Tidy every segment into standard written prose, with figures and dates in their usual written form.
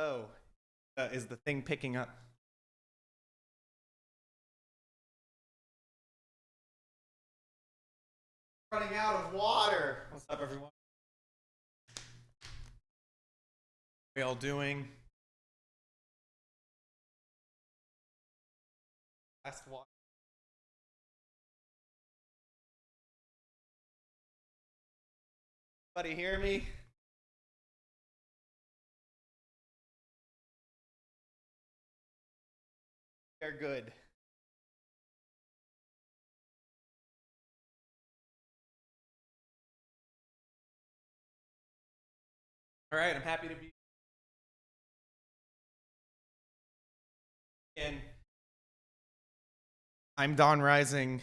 Oh, is the thing picking up? Running out of water. What's up, everyone? What are we all doing? Last water. Anybody hear me? They're good. All right, I'm happy to be in. I'm Don Rising.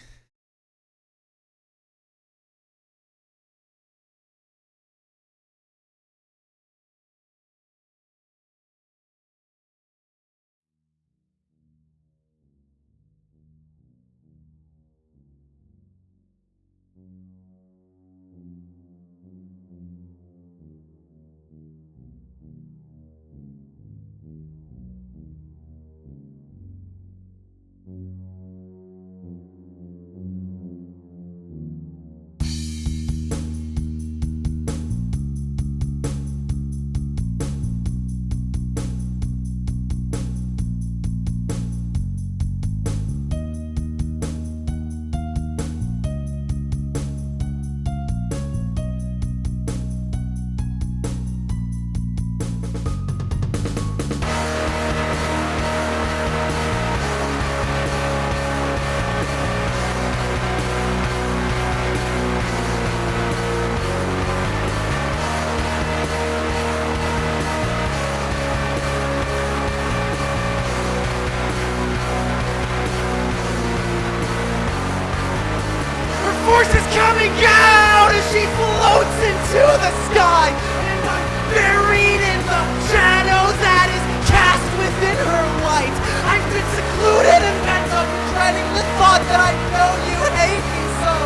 Out as she floats into the sky, and I'm buried in the shadow that is cast within her light. I've been secluded and bent up, dreading the thought that I know you hate me so.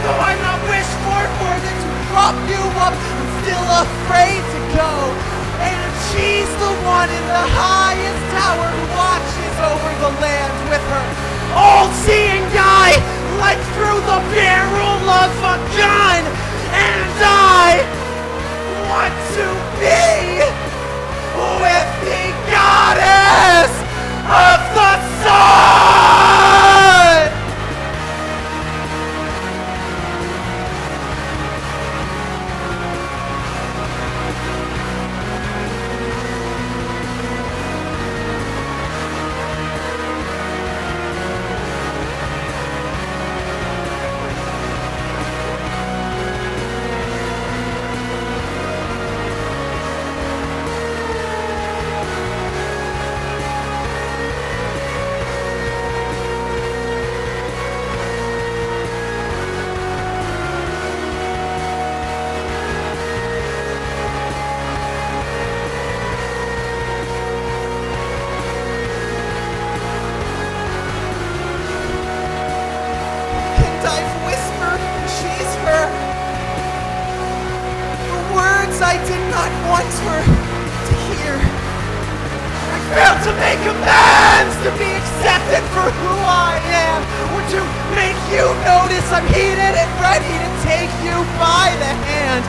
Though I'm not wished for more than to prop you up, I'm still afraid to go. And she's the one in the highest tower who watches over the land with her all-seeing eye, like through the barrel of a gun. And I want to be with the goddess of the sun! I did not want her to hear. I failed to make amends, to be accepted for who I am, or to make you notice I'm heated and ready to take you by the hand.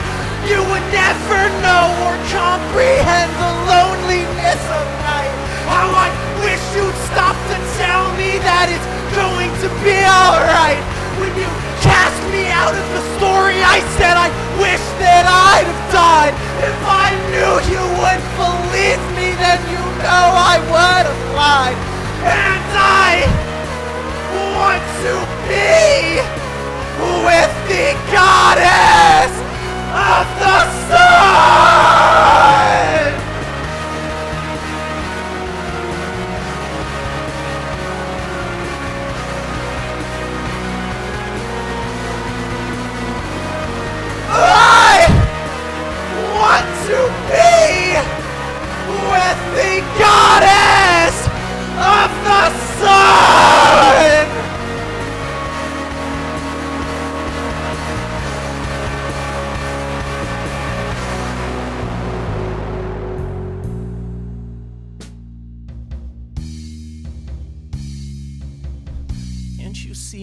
You would never know or comprehend the loneliness of night. How I wish you'd stop to tell me that it's going to be alright. When you cast me out of the story I said I wish that I'd have died. If I knew you wouldn't believe me, then you know I would have lied. And I want to be with the goddess of the sun! I want to be with the goddess of the sun!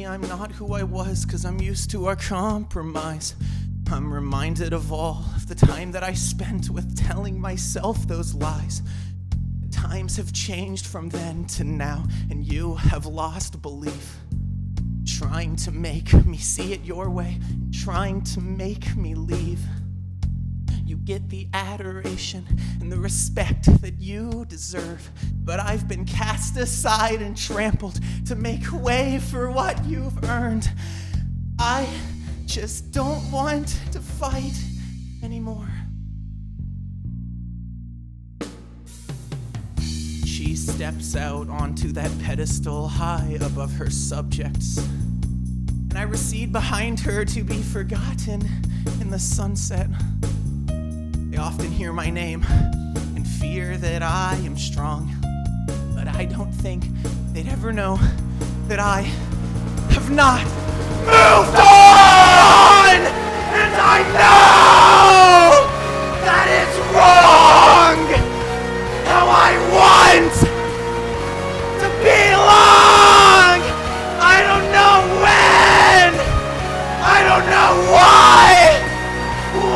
Maybe I'm not who I was, 'cause I'm used to our compromise. I'm reminded of all of the time that I spent with telling myself those lies. Times have changed from then to now, and you have lost belief. Trying to make me see it your way, trying to make me leave. You get the adoration and the respect that you deserve, but I've been cast aside and trampled to make way for what you've earned. I just don't want to fight anymore. She steps out onto that pedestal high above her subjects, and I recede behind her to be forgotten in the sunset. They often hear my name and fear that I am strong, but I don't think they'd ever know that I have not moved on! And I know that it's wrong! How I want to belong! I don't know when! I don't know why!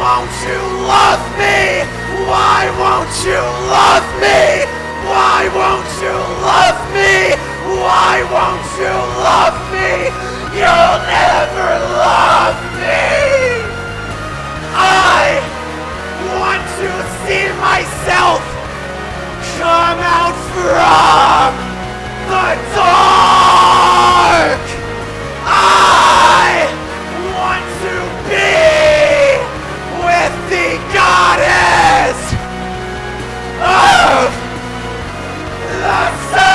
Won't you love me? Why won't you love me? Why won't you love me? Why won't you love me? You'll never love me! I want to see myself come out from the dark! I want to be with the goddess of the sun!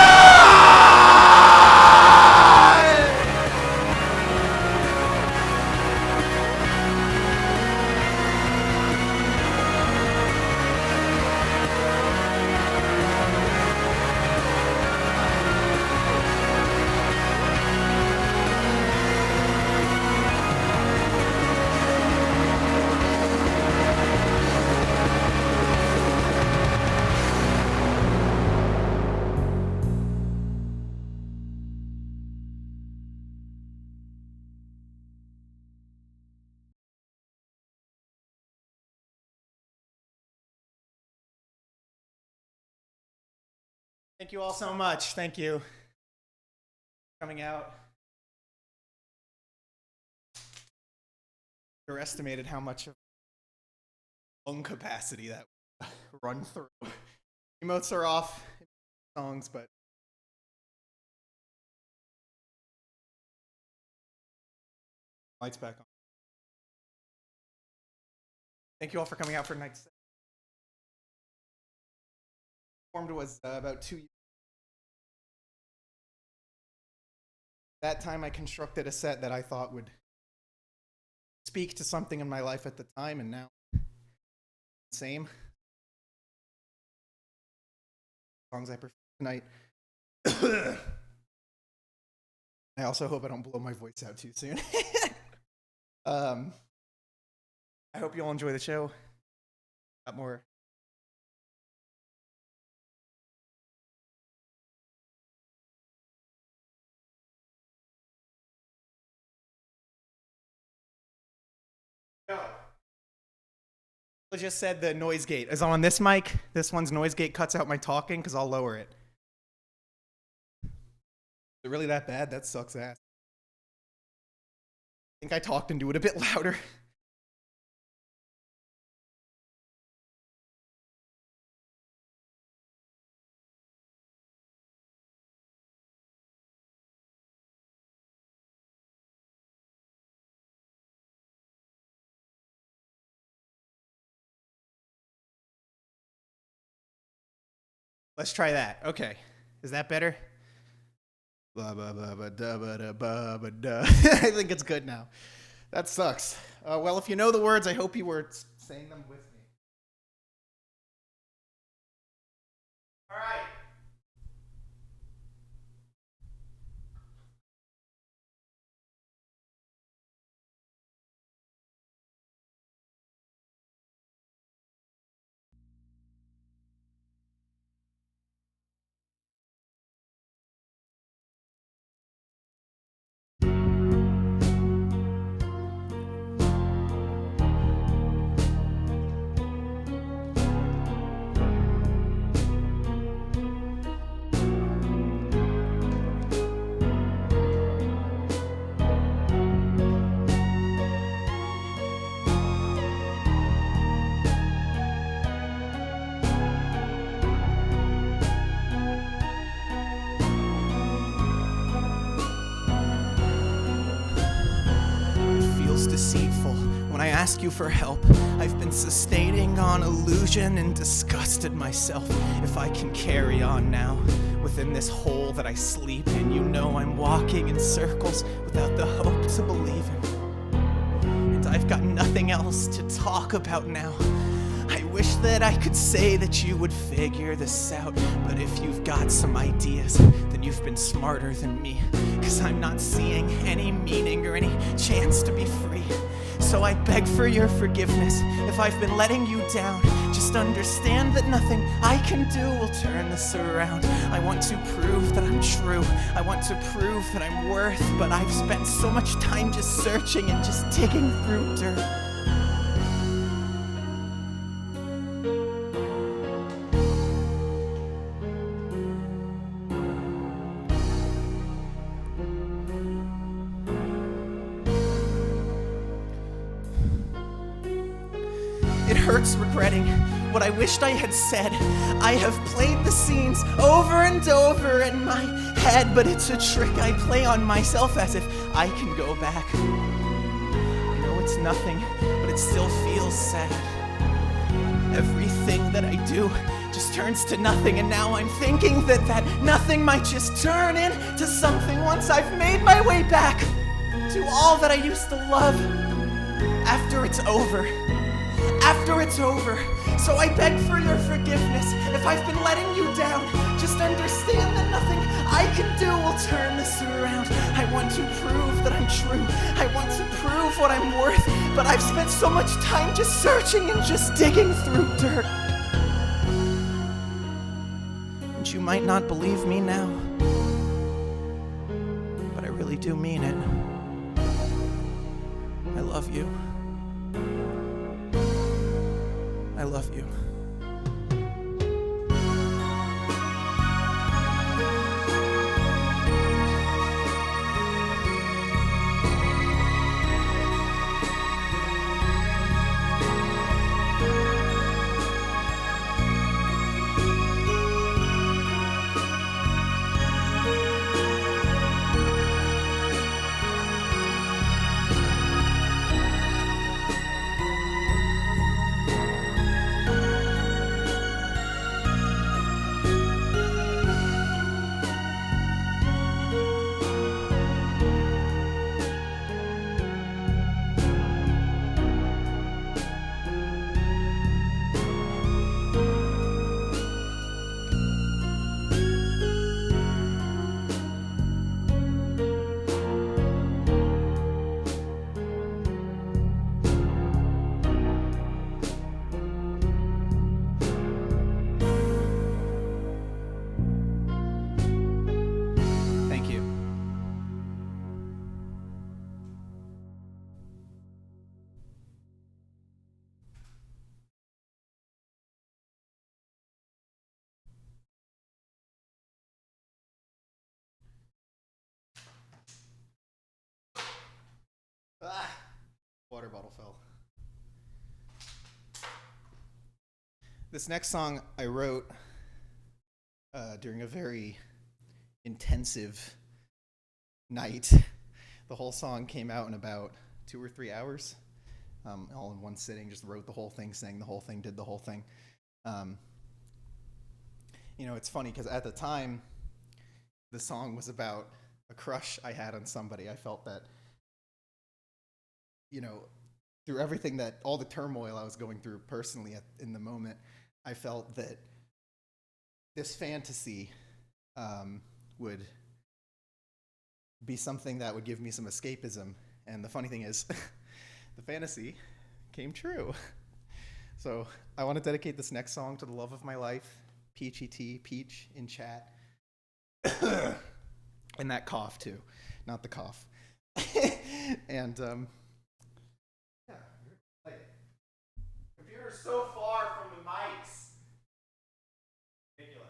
Thank you all so much. Thank you for coming out. Underestimated how much of lung capacity that run through. Emotes are off in songs, but lights back on. Thank you all for coming out for tonight's set. Performed was about 2 years. That time I constructed a set that I thought would speak to something in my life at the time, and now same songs I perform tonight. I also hope I don't blow my voice out too soon. I hope you all enjoy the show. Got more. I just said the noise gate is on this mic. This one's noise gate cuts out my talking because I'll lower it. Is it really that bad? That sucks ass. I think I talked into it a bit louder. Let's try that. Okay. Is that better? I think it's good now. That sucks. Well, if you know the words, I hope you were saying them with me. All right. ask you for help. I've been sustaining on illusion and disgusted myself. If I can carry on now, within this hole that I sleep in, you know I'm walking in circles without the hope to believe in. And I've got nothing else to talk about now. I wish that I could say that you would figure this out, but if you've got some ideas, then you've been smarter than me, 'cause I'm not seeing any meaning or any chance to be free. So I beg for your forgiveness if I've been letting you down. Just understand that nothing I can do will turn this around. I want to prove that I'm true. I want to prove that I'm worth, but I've spent so much time just searching and just digging through dirt. It hurts regretting what I wished I had said. I have played the scenes over and over in my head, but it's a trick I play on myself as if I can go back. I know it's nothing, but it still feels sad. Everything that I do just turns to nothing, and now I'm thinking that that nothing might just turn into something once I've made my way back to all that I used to love after it's over. After it's over. So I beg for your forgiveness if I've been letting you down. Just understand that nothing I can do will turn this around. I want to prove that I'm true. I want to prove what I'm worth, but I've spent so much time just searching and just digging through dirt. And you might not believe me now, but I really do mean it. I love you. I love you. Water bottle fell. This next song I wrote during a very intensive night. The whole song came out in about 2 or 3 hours, all in one sitting. Just wrote the whole thing, sang the whole thing, did the whole thing. It's funny because at the time, the song was about a crush I had on somebody. I felt that, through everything all the turmoil I was going through personally in the moment, I felt that this fantasy would be something that would give me some escapism. And the funny thing is, the fantasy came true. So I want to dedicate this next song to the love of my life, Peachy T, Peach in chat. And that cough too, not the cough. And computer's so far from the mics. Ridiculous.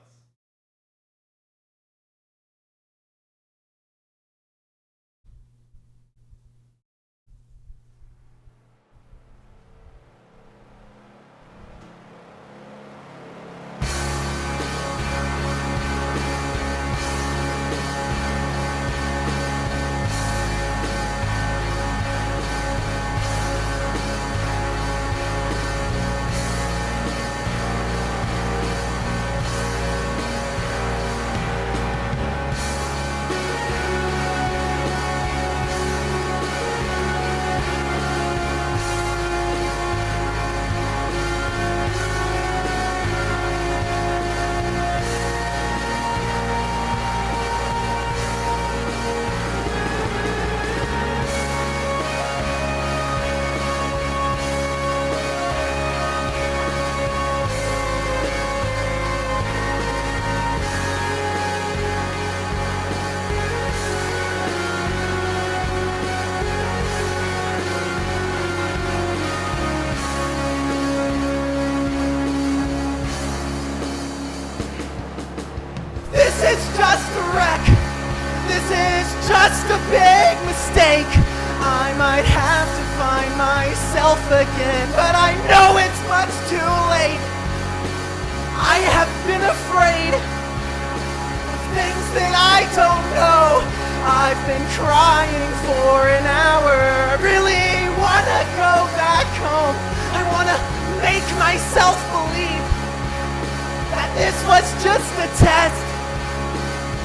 myself again, but I know it's much too late. I have been afraid of things that I don't know. I've been crying for an hour. I really wanna go back home. I wanna make myself believe that this was just a test,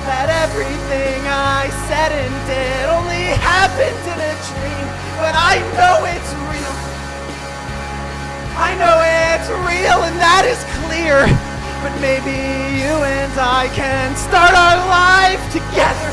that everything I said and did only happened in a dream. But I know it's real. I know it's real, and that is clear. But maybe you and I can start our life together.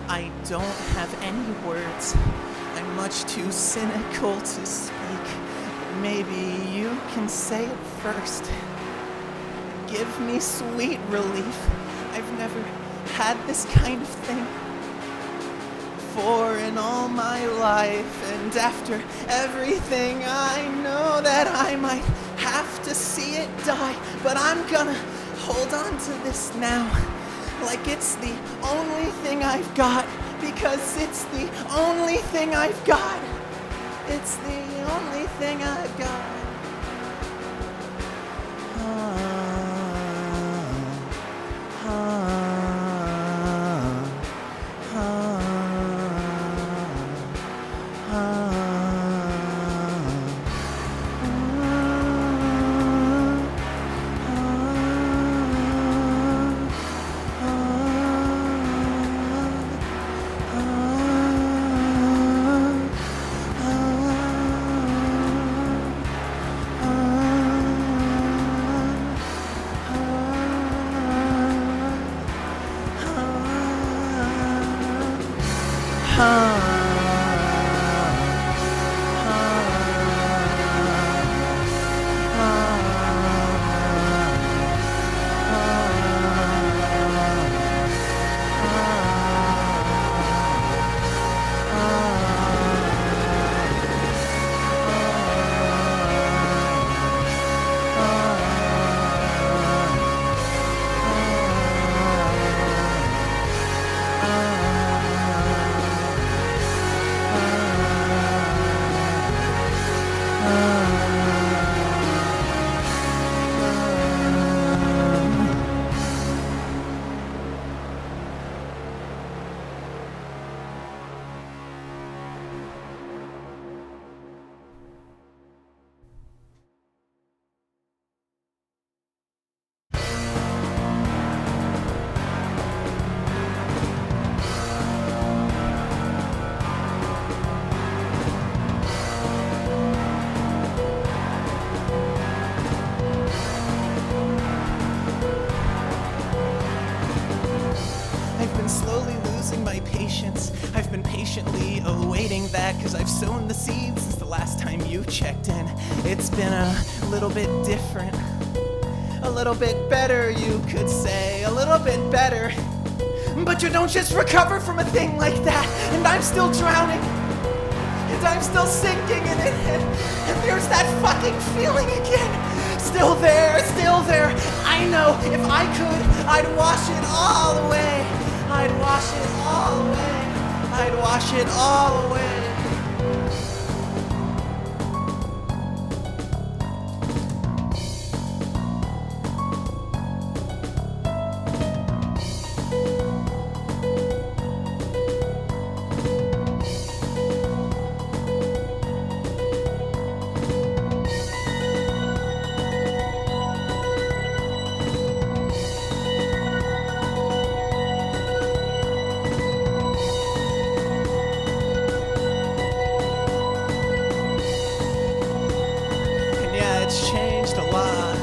I don't have any words. I'm much too cynical to speak. Maybe you can say it first. Give me sweet relief. I've never had this kind of thing before in all my life. And after everything, I know that I might have to see it die. But I'm gonna hold on to this now, like it's the only thing I've got, because it's the only thing I've got. It's the only thing I've got. Slowly losing my patience. I've been patiently awaiting that, cause I've sown the seeds since the last time you checked in. It's been a little bit different, a little bit better, you could say, a little bit better. But you don't just recover from a thing like that, and I'm still drowning, and I'm still sinking in it, and there's that fucking feeling again. Still there, still there. I know if I could, I'd wash it all away. I'd wash it all away. I'd wash it all away. It's changed a lot.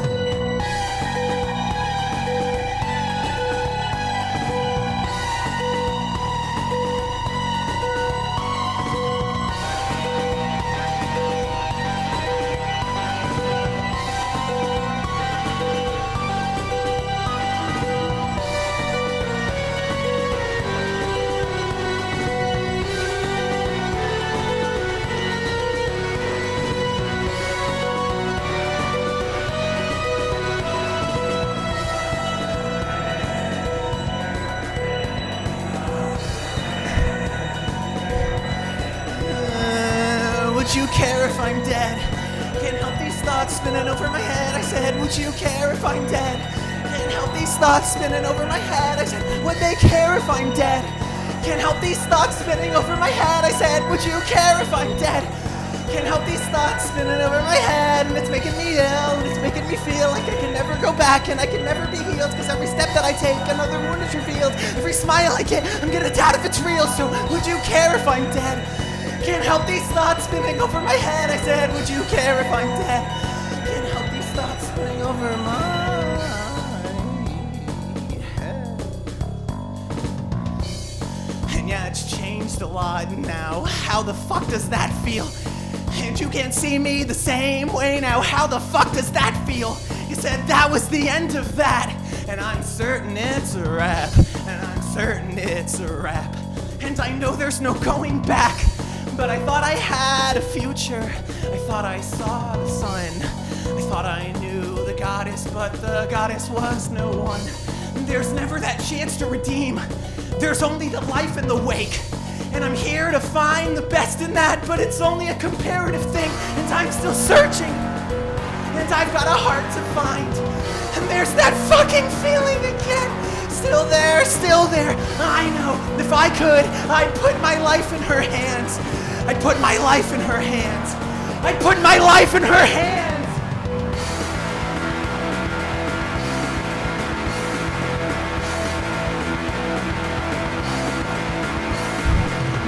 care if I'm dead? Can't help these thoughts spinning over my head. I said, would you care if I'm dead? Can't help these thoughts spinning over my head. I said, would they care if I'm dead? Can't help these thoughts spinning over my head. I said, would you care if I'm dead? Can't help these thoughts spinning over my head, and it's making me ill, and it's making me feel like I can never go back and I can never be healed, because every step that I take, another wound is revealed. Every smile I get, I'm gonna doubt if it's real. So would you care if I'm dead? Can't help these thoughts spinning over my head. I said, would you care if I'm dead? Can't help these thoughts spinning over my head. And yeah, it's changed a lot now. How the fuck does that feel? And you can't see me the same way now. How the fuck does that feel? You said that was the end of that. And I'm certain it's a wrap. And I'm certain it's a wrap. And I know there's no going back. But I thought I had a future. I thought I saw the sun. I thought I knew the goddess, but the goddess was no one. There's never that chance to redeem. There's only the life in the wake. And I'm here to find the best in that, but it's only a comparative thing, and I'm still searching. And I've got a heart to find. And there's that fucking feeling again. Still there, still there. I know, if I could, I'd put my life in her hands. I'd put my life in her hands. I'd put my life in her hands.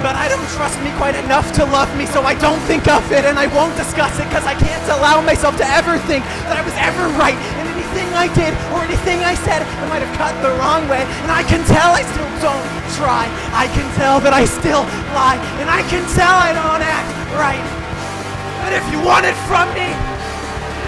But I don't trust me quite enough to love me, so I don't think of it, and I won't discuss it, because I can't allow myself to ever think that I was ever right in anything I did or anything I said. I might have cut the wrong way, and I can tell I still don't try. I can tell that I still lie, and I can tell I don't act right. But if you want it from me,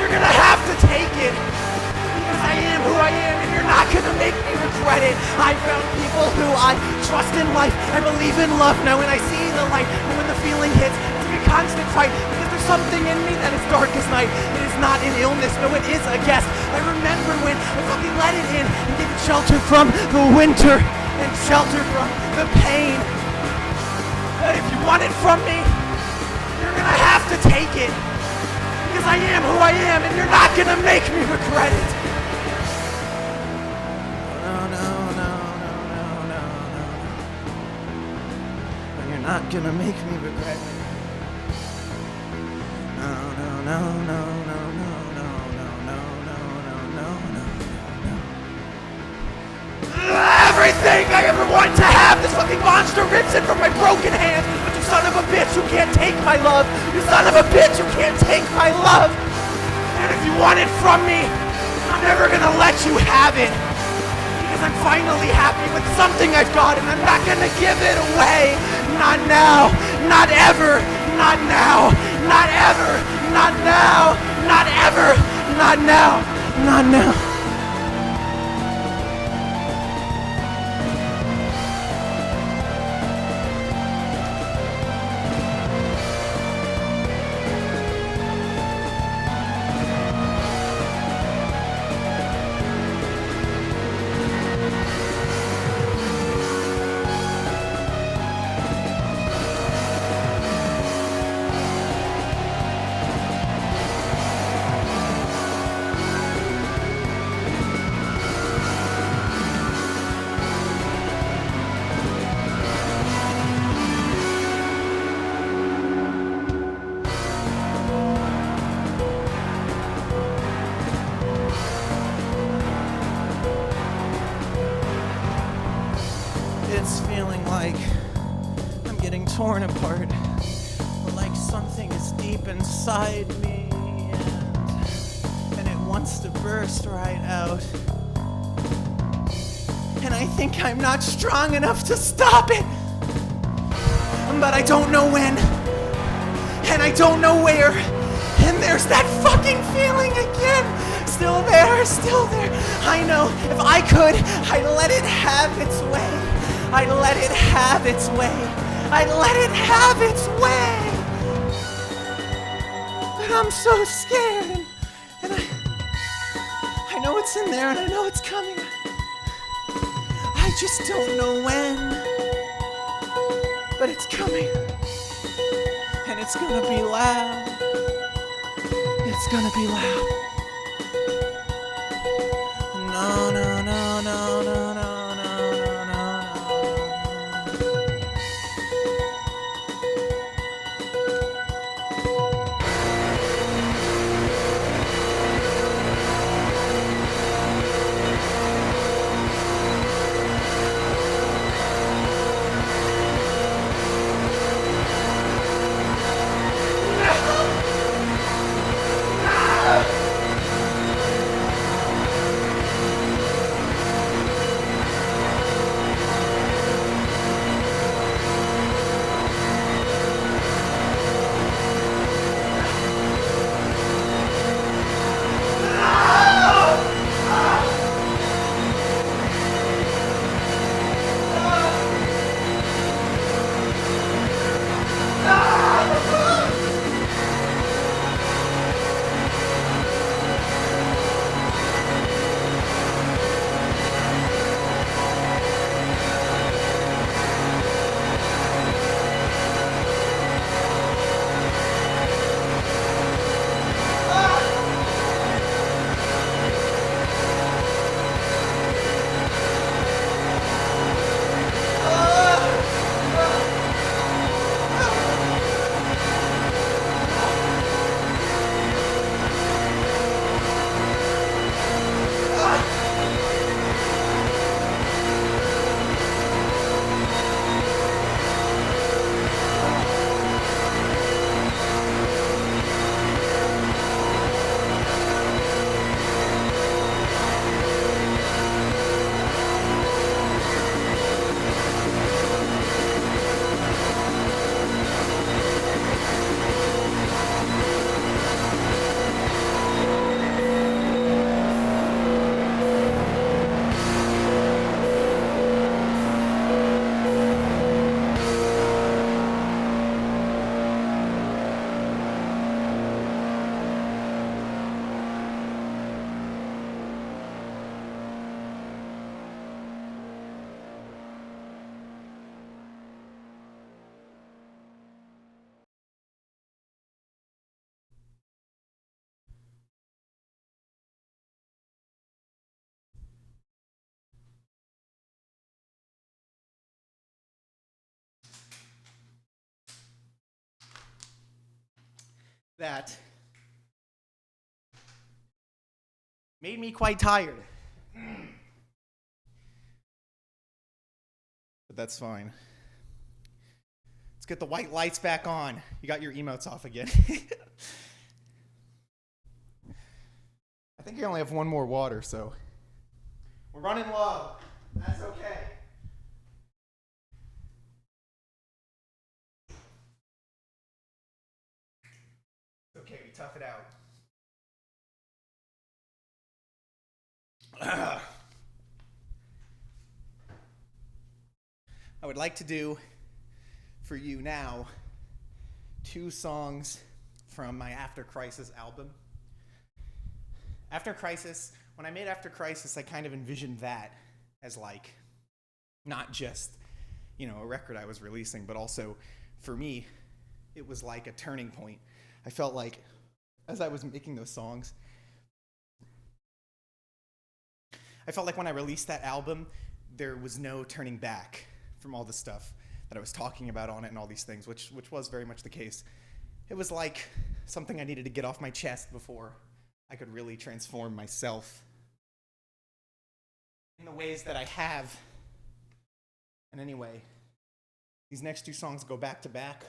you're gonna have to take it, because I am who I am, and you're not gonna make me regret it. I found people who I trust in life. I believe in love now, and I see the light. And when the feeling hits, it's a constant fight, because there's something in me that is dark as night. It is not an illness, no, it is a guest. I remember when I fucking let it in and gave it shelter from the winter and shelter from the pain. But if you want it from me, you're gonna have to take it, because I am who I am, and you're not gonna make me regret it. Not gonna make me regret it. No, no, no, no, no, no, no, no, no, no, no, no, no. Everything I ever wanted to have, this fucking monster rips it from my broken hands. But you son of a bitch, you can't take my love. You son of a bitch, you can't take my love. And if you want it from me, I'm never gonna let you have it. Because I'm finally happy with something I've got, and I'm not gonna give it away. Not now, not ever, not now, not ever, not now, not ever, not now, not now. It's feeling like I'm getting torn apart, like something is deep inside me, and it wants to burst right out. And I think I'm not strong enough to stop it, but I don't know when, and I don't know where, and there's that fucking feeling again. Still there, still there. I know if I could, I'd let it have its way. I'd let it have its way. I'd let it have its way. But I'm so scared, and I know it's in there, and I know it's coming. I just don't know when. But it's coming. And It's gonna be loud. It's gonna be loud. No, no, no, no, no, no, no, no, no. That made me quite tired. But that's fine. Let's get the white lights back on. You got your emotes off again. I think you only have one more water, so we're running low. That's okay. It's okay, we tough it out. I would like to do for you now 2 songs from my After Crisis album. After Crisis, when I made After Crisis, I kind of envisioned that as like not just, a record I was releasing, but also for me, it was like a turning point. I felt like as I was making those songs, I felt like when I released that album, there was no turning back from all the stuff that I was talking about on it and all these things, which was very much the case. It was like something I needed to get off my chest before I could really transform myself in the ways that I have. And anyway, these next 2 songs go back to back,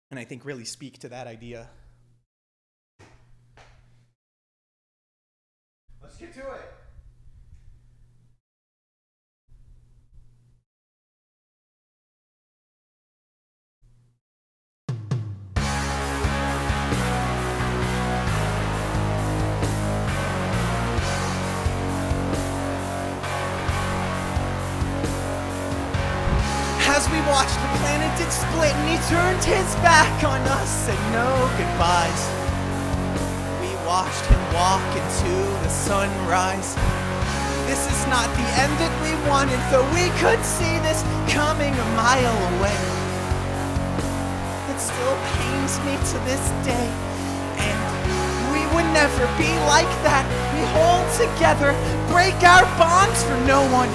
and I think really speak to that idea. Let's get to it. As we watched the planet did split and he turned his back on us, said no goodbyes. We watched him walk into the sunrise. This is not the end that we wanted, though we could see this coming a mile away. It still pains me to this day, and we would never be like that. We hold together, break our bonds for no one.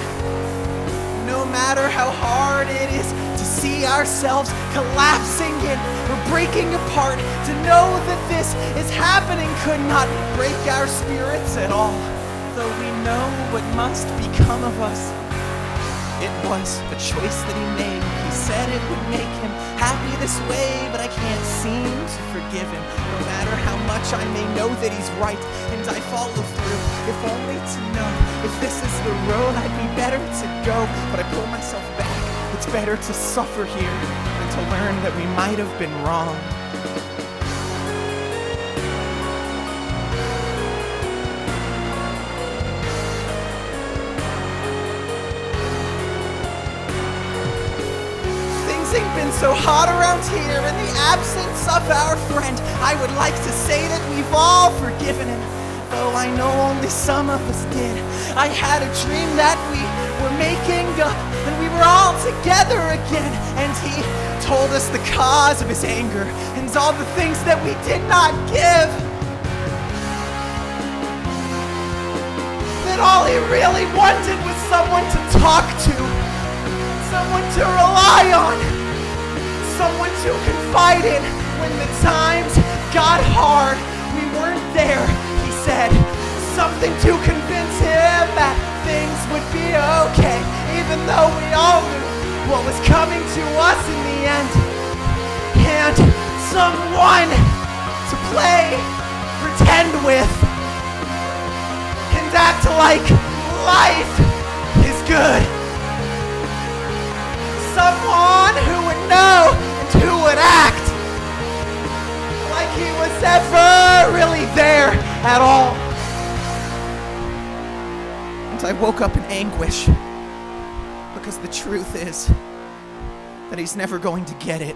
No matter how hard it is to see ourselves collapsing in or breaking apart, to know that this is happening could not break our spirits at all. Though we know what must become of us, it was a choice that he made. He said it would make him happy this way, but I can't seem to forgive him. No matter how much I may know that he's right, and I follow through, if only to know if this is the road I'd be better to go. But I pull myself back. It's better to suffer here than to learn that we might have been wrong. Ain't been so hot around here in the absence of our friend. I would like to say that we've all forgiven him, though I know only some of us did. I had a dream that we were making up and we were all together again, and he told us the cause of his anger and all the things that we did not give. That all he really wanted was someone to talk to, someone to rely on, someone to confide in when the times got hard. We weren't there, he said. Something to convince him that things would be okay, even though we all knew what was coming to us in the end. And someone to play, pretend with, and act like life is good. Someone who would know and who would act like he was ever really there at all. And I woke up in anguish, because the truth is that he's never going to get it.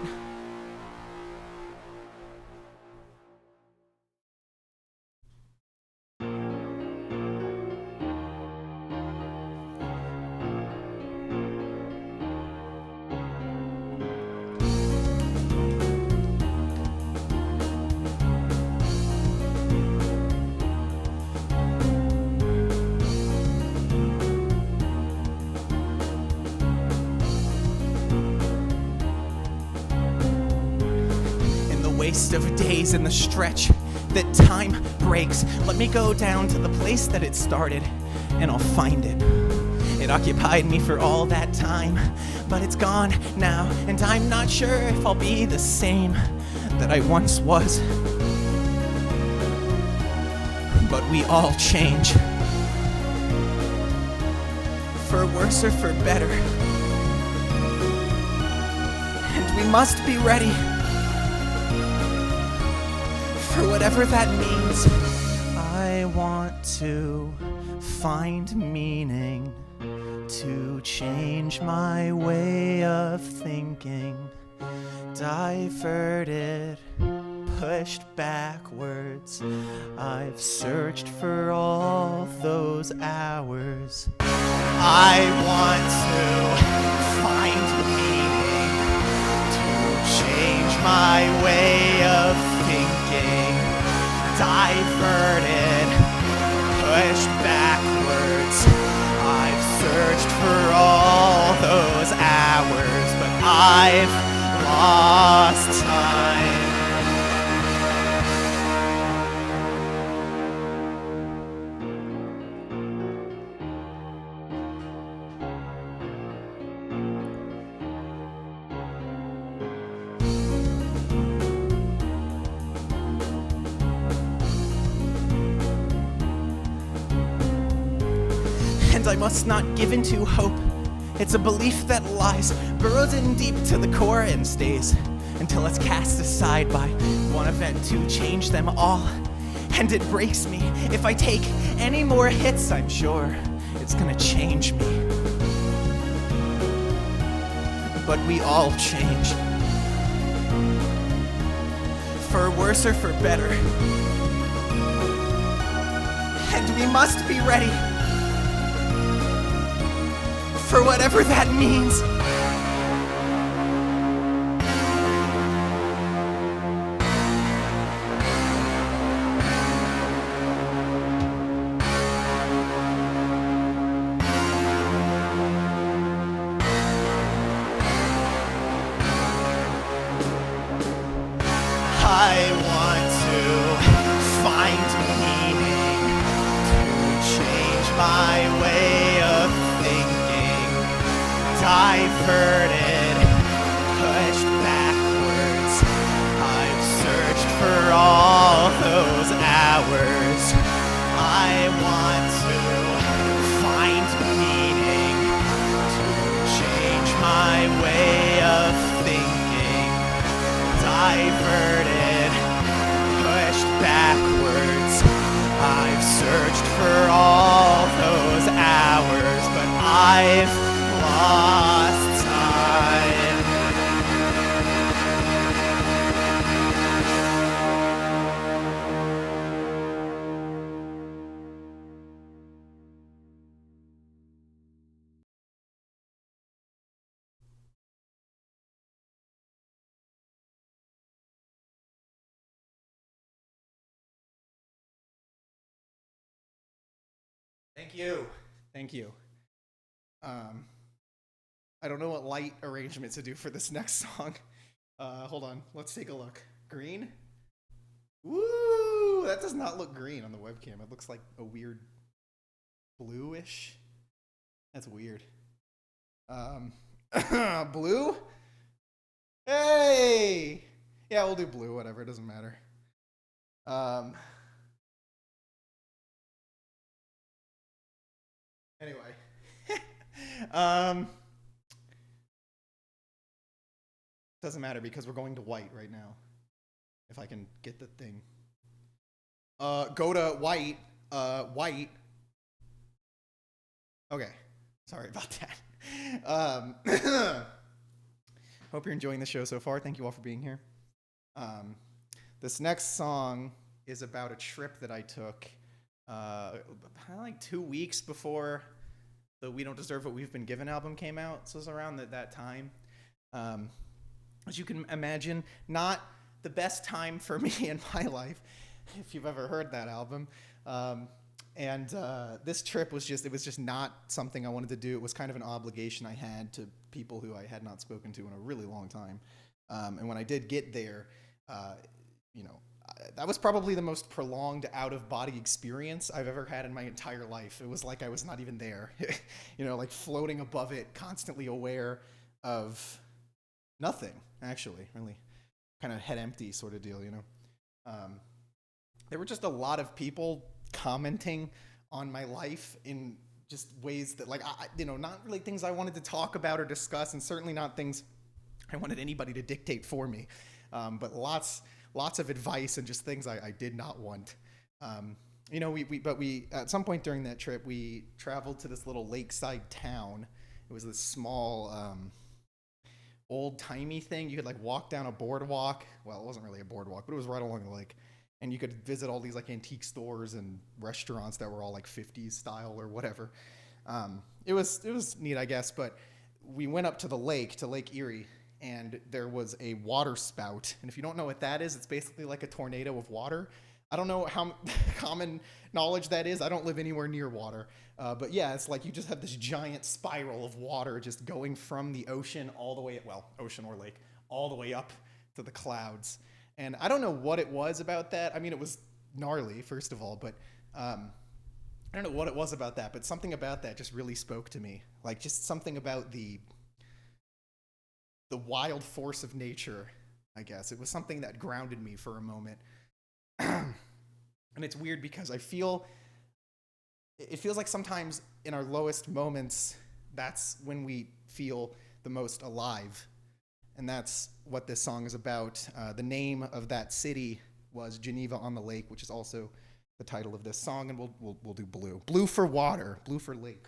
Waste of days in the stretch that time breaks. Let me go down to the place that it started, and I'll find it. It occupied me for all that time, but it's gone now, and I'm not sure if I'll be the same that I once was. But we all change, for worse or for better, and we must be ready for whatever that means. I want to find meaning, to change my way of thinking, diverted, pushed backwards. I've searched for all those hours. I want to find meaning, to change my way of thinking, diverted, pushed backwards. I've searched for all those hours, but I've lost time. And I must not give in to hope. It's a belief that lies burrowed in deep to the core and stays until it's cast aside by one event to change them all. And it breaks me. If I take any more hits, I'm sure it's gonna change me. But we all change, for worse or for better. And we must be ready for whatever that means. I want to find meaning, to change my way of thinking, diverted, pushed backwards. I've searched for all those hours. I want to find meaning, to change my way of thinking, diverted, pushed backwards. I've searched for all those hours, but I've lost time. Thank you. Thank you. I don't know what light arrangement to do for this next song. Hold on. Let's take a look. Green? Woo! That does not look green on the webcam. It looks like a weird bluish. That's weird. Blue? Hey! Yeah, we'll do blue, whatever. It doesn't matter. Anyway. Doesn't matter because we're going to white right now. If I can get the thing. Go to white. White. Okay. Sorry about that. Hope you're enjoying the show so far. Thank you all for being here. This next song is about a trip that I took like 2 weeks before the We Don't Deserve What We've Been Given album came out. So it was around that time. As you can imagine, not the best time for me in my life, if you've ever heard that album. This trip was just not something I wanted to do. It was kind of an obligation I had to people who I had not spoken to in a really long time. And when I did get there, that was probably the most prolonged out-of-body experience I've ever had in my entire life. It was like I was not even there, like floating above it, constantly aware of nothing, actually, really kind of head empty sort of deal, There were just a lot of people commenting on my life in just ways that, not really things I wanted to talk about or discuss, and certainly not things I wanted anybody to dictate for me, but lots of advice and just things I did not want. We at some point during that trip, we traveled to this little lakeside town. It was this small, old-timey thing. You could walk down a boardwalk. Well, it wasn't really a boardwalk, but it was right along the lake. And you could visit all these antique stores and restaurants that were all 50s style or whatever. It was neat, I guess. But we went up to Lake Erie, and there was a water spout. And if you don't know what that is, it's basically like a tornado of water. I don't know how common knowledge that is. I don't live anywhere near water. But yeah, it's like you just have this giant spiral of water just going from the ocean all the way, ocean or lake, all the way up to the clouds. And I don't know what it was about that. I mean, it was gnarly, first of all, but I don't know what it was about that, but something about that just really spoke to me. Just something about the wild force of nature, I guess. It was something that grounded me for a moment. And it's weird because it feels like sometimes in our lowest moments, that's when we feel the most alive. And that's what this song is about. The name of that city was Geneva on the Lake, which is also the title of this song. And we'll do blue. Blue for water, blue for lake.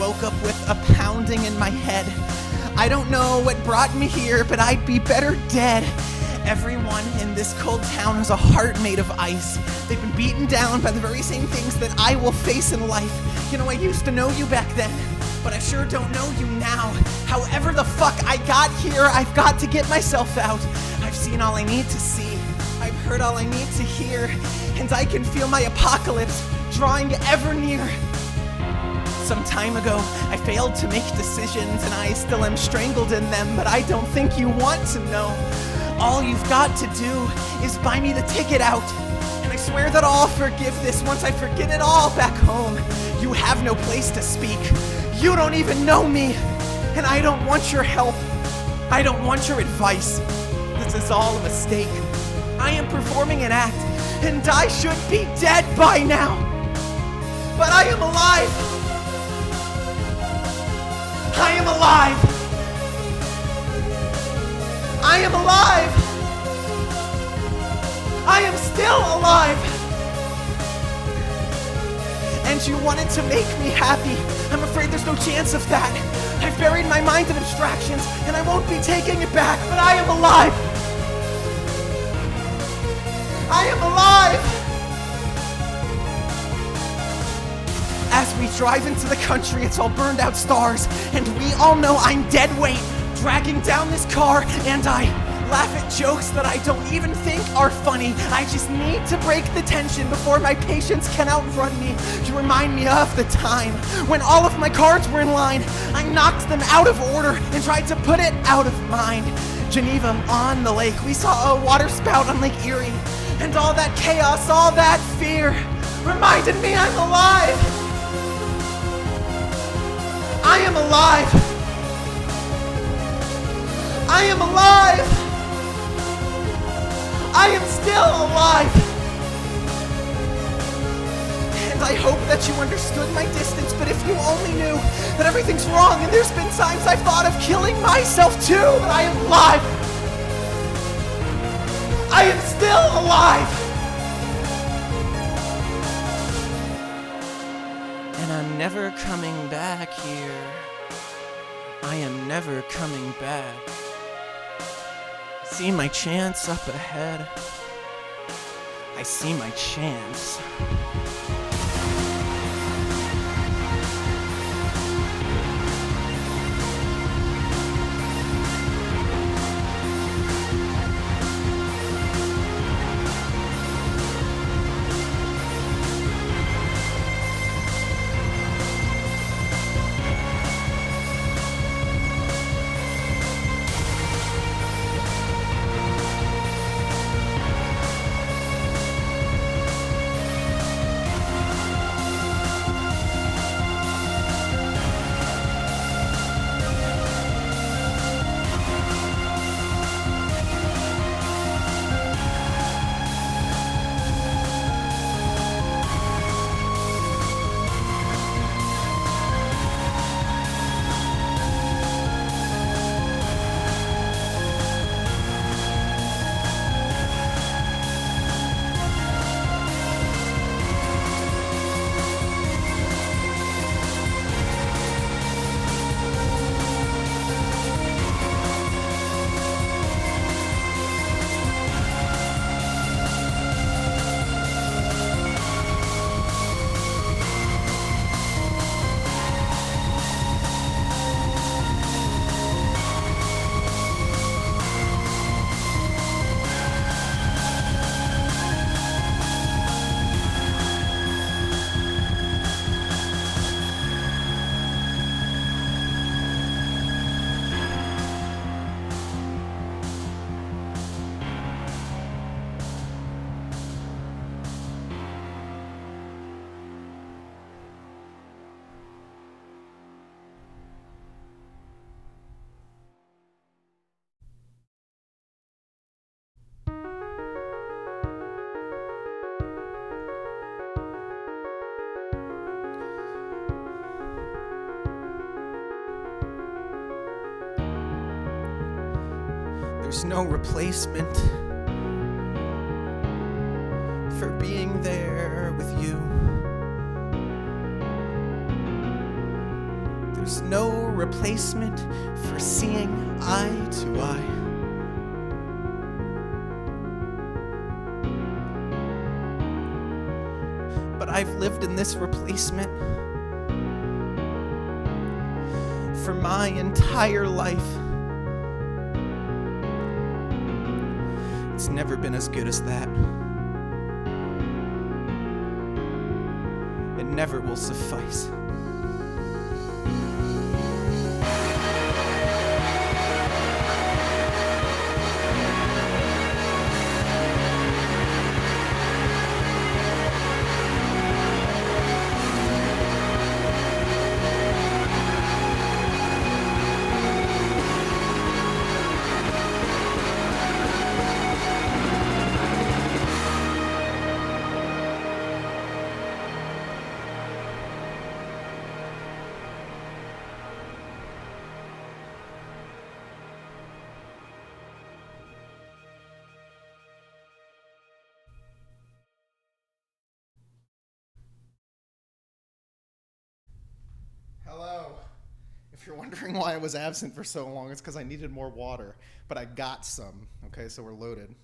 woke up with a pounding in my head. I don't know what brought me here, but I'd be better dead. Everyone in this cold town has a heart made of ice. They've been beaten down by the very same things that I will face in life. You know, I used to know you back then, but I sure don't know you now. However the fuck I got here, I've got to get myself out. I've seen all I need to see. I've heard all I need to hear. And I can feel my apocalypse drawing ever near. Some time ago, I failed to make decisions, and I still am strangled in them, but I don't think you want to know. All you've got to do is buy me the ticket out, and I swear that I'll forgive this once I forget it all back home. You have no place to speak. You don't even know me, and I don't want your help. I don't want your advice. This is all a mistake. I am performing an act, and I should be dead by now. But I am alive. I am alive. I am alive. I am still alive. And you wanted to make me happy. I'm afraid there's no chance of that. I've buried my mind in abstractions, and I won't be taking it back, but I am alive. I am alive. As we drive into the country, it's all burned out stars, and we all know I'm dead weight dragging down this car, and I laugh at jokes that I don't even think are funny. I just need to break the tension before my patience can outrun me. You remind me of the time when all of my cards were in line. I knocked them out of order and tried to put it out of mind. Geneva on the lake, we saw a water spout on Lake Erie, and all that chaos, all that fear reminded me I'm alive. I am alive. I am alive. I am still alive. And I hope that you understood my distance, but if you only knew that everything's wrong, and there's been times I've thought of killing myself too, but I am alive. I am still alive. And I'm never coming back here. I am never coming back. See my chance up ahead. I see my chance. There's no replacement for being there with you. There's no replacement for seeing eye to eye. But I've lived in this replacement for my entire life. It's never been as good as that. It never will suffice. Hello. If you're wondering why I was absent for so long, it's because I needed more water, but I got some. Okay, so we're loaded.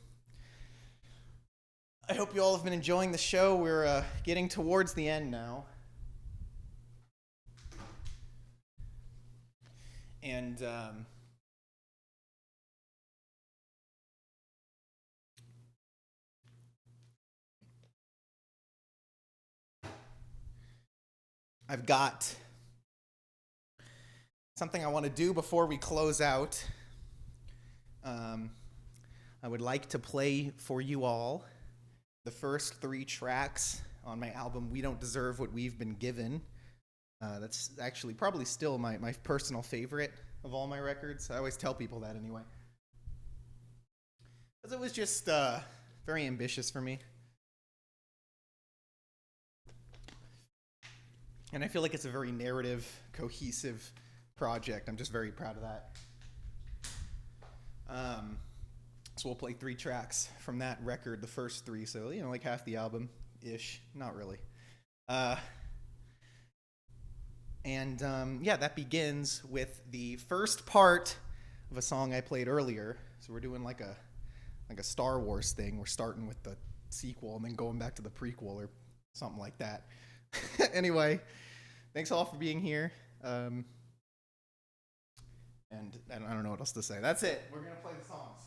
I hope you all have been enjoying the show. We're getting towards the end now. And I've got something I want to do before we close out. I would like to play for you all the first 3 tracks on my album, We Don't Deserve What We've Been Given. That's actually probably still my personal favorite of all my records. I always tell people that anyway. Because it was just very ambitious for me. And I feel like it's a very narrative, cohesive project. I'm just very proud of that. So we'll play 3 tracks from that record, the first 3. So, like half the album-ish. Not really. That begins with the first part of a song I played earlier. So we're doing like a Star Wars thing. We're starting with the sequel and then going back to the prequel or something like that. Anyway, thanks all for being here. And I don't know what else to say. That's it. We're going to play the songs.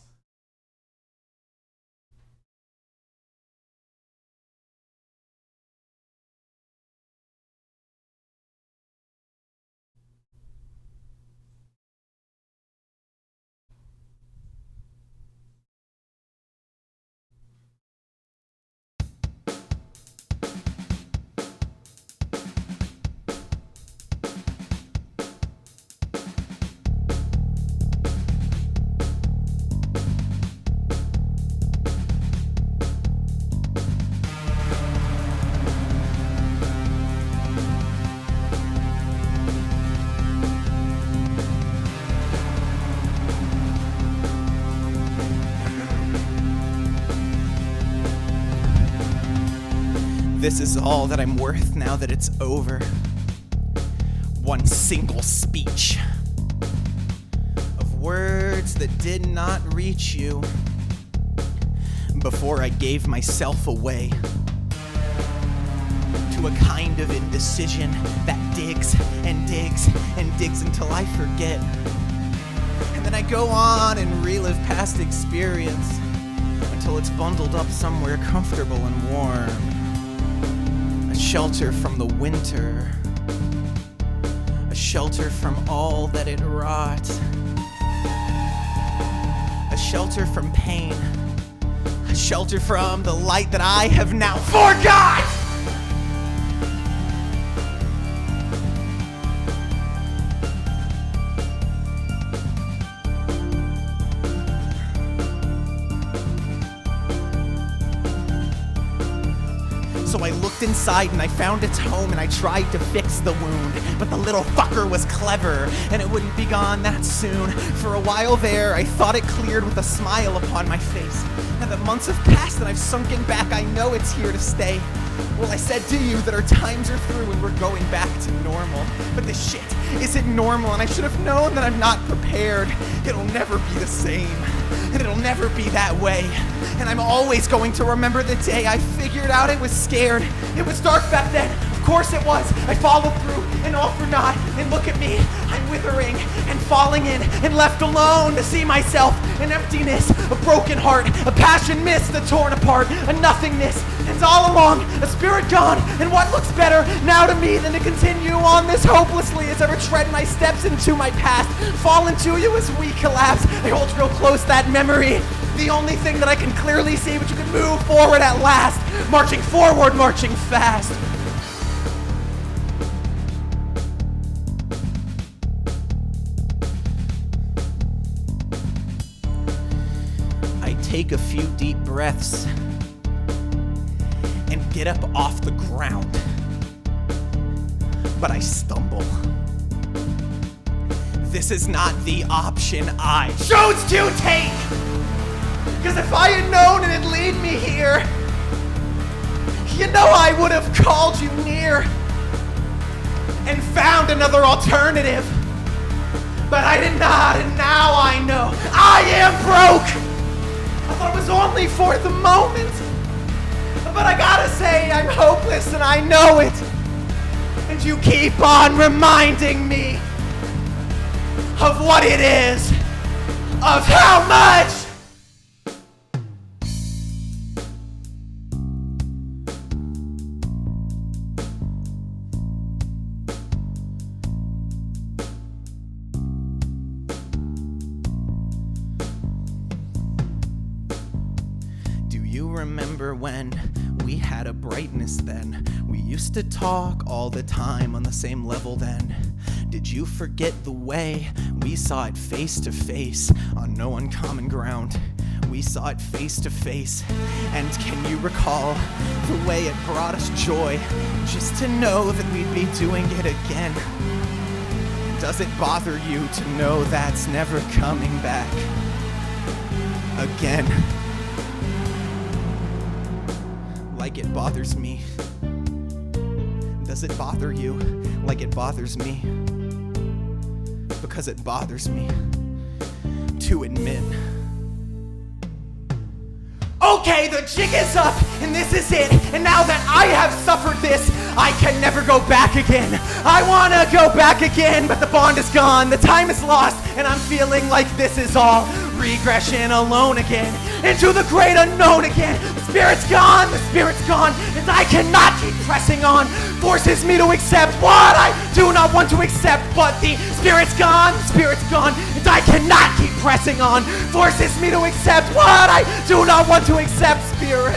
This is all that I'm worth now that it's over. One single speech of words that did not reach you before I gave myself away to a kind of indecision that digs and digs and digs until I forget. And then I go on and relive past experience until it's bundled up somewhere comfortable and warm. Shelter from the winter, a shelter from all that it wrought, a shelter from pain, a shelter from the light that I have now forgot! So I looked inside and I found its home and I tried to fix the wound. But the little fucker was clever and it wouldn't be gone that soon. For a while there, I thought it cleared with a smile upon my face. Now that months have passed and I've sunken back, I know it's here to stay. Well, I said to you that our times are through and we're going back to normal. But this shit isn't normal, and I should have known that I'm not prepared. It'll never be the same, and it'll never be that way. And I'm always going to remember the day I figured out I was scared. It was dark back then. Of course it was. I followed through, and all for naught. And look at me. I'm withering and falling in and left alone to see myself. An emptiness, a broken heart, a passion missed, a torn apart, a nothingness. And all along, a spirit gone. And what looks better now to me than to continue on this hopelessly as I retread my steps into my past, fall into you as we collapse. I hold real close that memory. The only thing that I can clearly see, but you can move forward at last. Marching forward, marching fast. I take a few deep breaths and get up off the ground. But I stumble. This is not the option I chose to take. Because if I had known it'd lead me here, you know I would have called you near and found another alternative. But I did not, and now I know I am broke. I thought it was only for the moment, but I gotta say I'm hopeless and I know it. And you keep on reminding me of what it is, of how much. You remember when we had a brightness then? We used to talk all the time on the same level then. Did you forget the way we saw it face to face on no uncommon ground? We saw it face to face, and can you recall the way it brought us joy just to know that we'd be doing it again? Does it bother you to know that's never coming back again? Like it bothers me. Does it bother you like it bothers me? Because it bothers me to admit. Okay, the jig is up, and this is it. And now that I have suffered this, I can never go back again. I wanna go back again, but the bond is gone, the time is lost, and I'm feeling like this is all regression alone again, into the great unknown again. The spirit's gone, and I cannot keep pressing on. Forces me to accept what I do not want to accept, but the spirit's gone, and I cannot keep pressing on. Forces me to accept what I do not want to accept, spirit.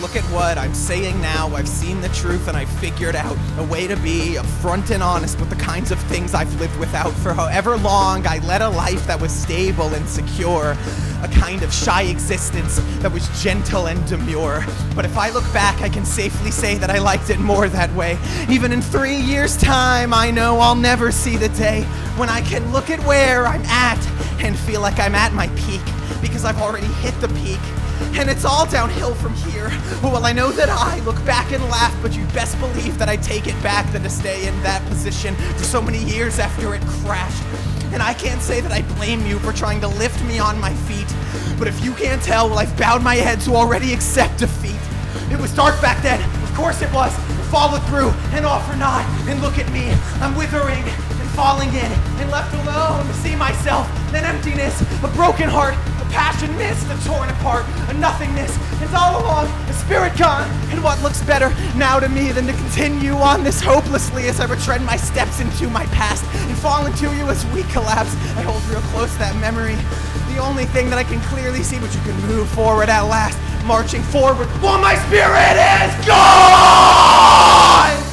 Look at what I'm saying now. I've seen the truth and I've figured out a way to be upfront and honest with the kinds of things I've lived without for however long. I led a life that was stable and secure, a kind of shy existence that was gentle and demure. But if I look back, I can safely say that I liked it more that way. Even in 3 years' time, I know I'll never see the day when I can look at where I'm at and feel like I'm at my peak, because I've already hit the peak. And it's all downhill from here. Well, I know that I look back and laugh, but you'd best believe that I take it back than to stay in that position for so many years after it crashed. And I can't say that I blame you for trying to lift me on my feet, but if you can't tell, well, I've bowed my head to already accept defeat. It was dark back then, of course it was. Followed through and all for naught, and look at me, I'm withering and falling in and left alone to see myself. An emptiness, a broken heart, passion missed and torn apart, a nothingness, and all along a spirit gone. And what looks better now to me than to continue on this hopelessly as I retread my steps into my past and fall into you as we collapse. I hold real close that memory, the only thing that I can clearly see, but you can move forward at last, marching forward while my spirit is gone.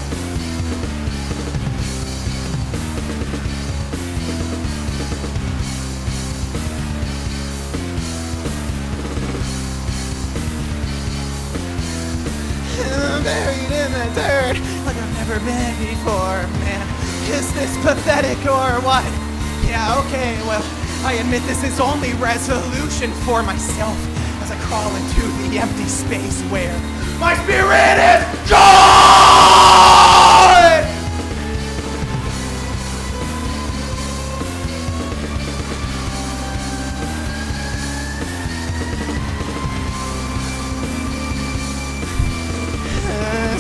There feet in the dirt like I've never been before. Man, is this pathetic or what? Yeah, okay, well, I admit this is only resolution for myself as I crawl into the empty space where my spirit is gone!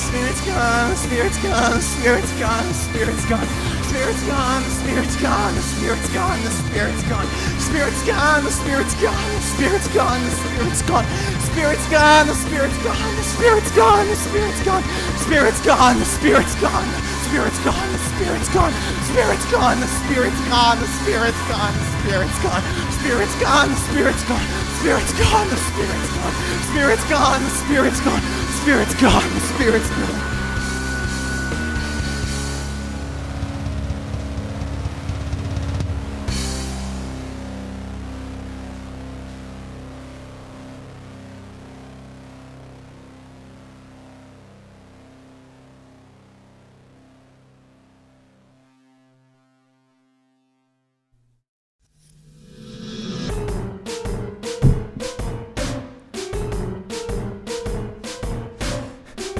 Spirit's gone, the spirit's gone, the spirit's gone, the spirit's gone, spirit's gone, the spirit's gone, the spirit's gone, the spirit's gone, spirit's gone, the spirit's gone, the spirit's gone, the spirit's gone, spirit's gone, the spirit's gone, the spirit's gone, the spirit's gone, spirit's gone, the spirit's gone, spirit's gone, the spirit's gone, spirit's gone, the spirit's gone, the spirit's gone, the spirit's gone, spirit's gone, the spirit's gone, spirit's gone, the spirit's gone, spirit's gone, the spirit's gone, spirit's gone, the spirit's gone.